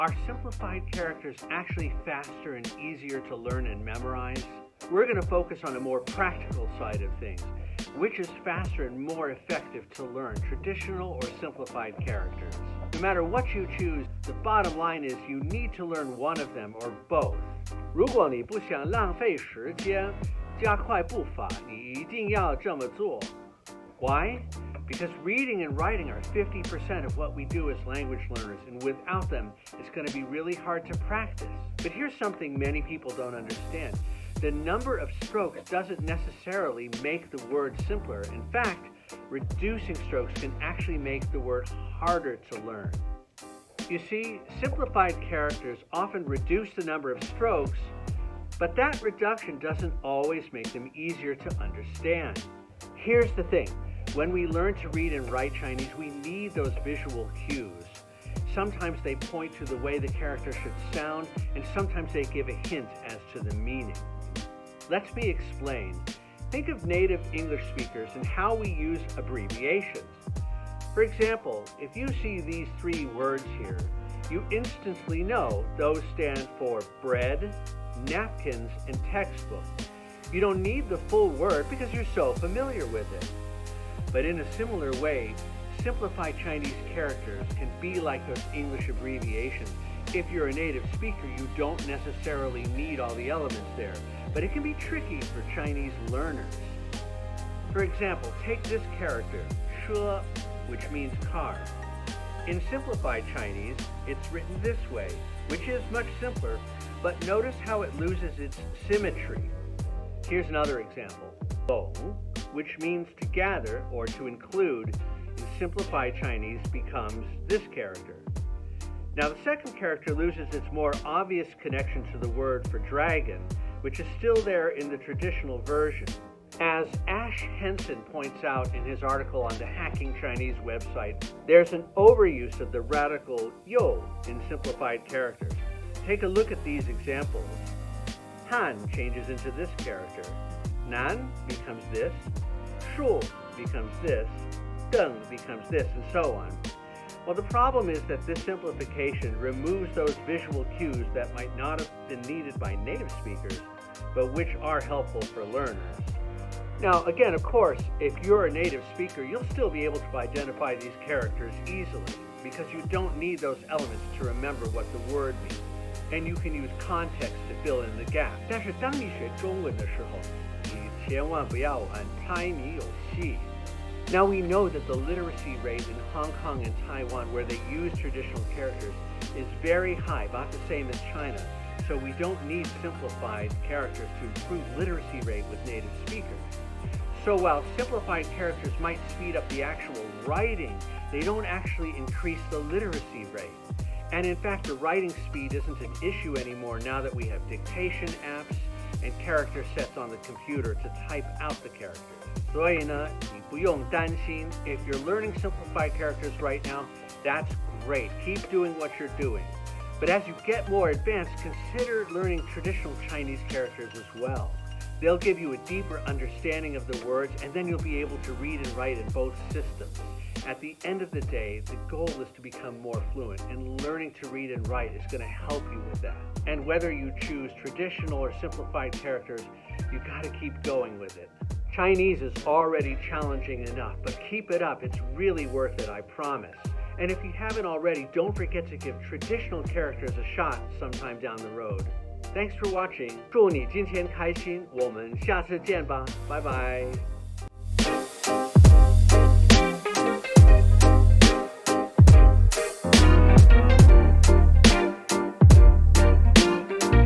Are simplified characters actually faster and easier to learn and memorize? We're going to focus on a more practical side of things. Which is faster and more effective to learn, traditional or simplified characters? No matter what you choose, the bottom line is you need to learn one of them or both. 如果你不想浪费时间，加快步伐，你一定要这么做。Why? Because reading and writing are 50% of what we do as language learners, and without them, it's going to be really hard to practice. But here's something many people don't understand. The number of strokes doesn't necessarily make the word simpler. In fact, reducing strokes can actually make the word harder to learn. You see, simplified characters often reduce the number of strokes, but that reduction doesn't always make them easier to understand. Here's the thing. When we learn to read and write Chinese, we need those visual cues. Sometimes they point to the way the character should sound, and sometimes they give a hint as to the meaning. Let me explain. Think of native English speakers and how we use abbreviations. For example, if you see these three words here, you instantly know those stand for bread, napkins, and textbook. You don't need the full word because you're so familiar with it. But in a similar way, simplified Chinese characters can be like those English abbreviations. If you're a native speaker, you don't necessarily need all the elements there, but it can be tricky for Chinese learners. For example, take this character, 车, which means car. In simplified Chinese, it's written this way, which is much simpler, but notice how it loses its symmetry. Here's another example, 总, which means to gather or to include, in simplified Chinese becomes this character. Now the second character loses its more obvious connection to the word for dragon, which is still there in the traditional version. As Ash Henson points out in his article on the Hacking Chinese website, there's an overuse of the radical yo in simplified characters. Take a look at these examples. Han changes into this character. Nan becomes this. Shu becomes this. Deng becomes this, and so on. Well, the problem is that this simplification removes those visual cues that might not have been needed by native speakers, but which are helpful for learners. Now, again, of course, if you're a native speaker, you'll still be able to identify these characters easily because you don't need those elements to remember what the word means, and you can use context to fill in the gap. 但是当你学中文的时候，你千万不要玩猜谜游戏。Now we know that the literacy rate in Hong Kong and Taiwan, where they use traditional characters, is very high, about the same as China. So we don't need simplified characters to improve literacy rate with native speakers. So while simplified characters might speed up the actual writing, they don't actually increase the literacy rate. And in fact, the writing speed isn't an issue anymore now that we have dictation apps and character sets on the computer to type out the characters. 所以呢，你不用担心. If you're learning simplified characters right now, that's great. Keep doing what you're doing. But as you get more advanced, consider learning traditional Chinese characters as well. They'll give you a deeper understanding of the words, and then you'll be able to read and write in both systems. At the end of the day, the goal is to become more fluent, and learning to read and write is going to help you with that. And whether you choose traditional or simplified characters, you got to keep going with it. Chinese is already challenging enough, but keep it up. It's really worth it, I promise. And if you haven't already, don't forget to give traditional characters a shot sometime down the road. Thanks for watching. 祝你今天开心，我们下次见吧，拜拜。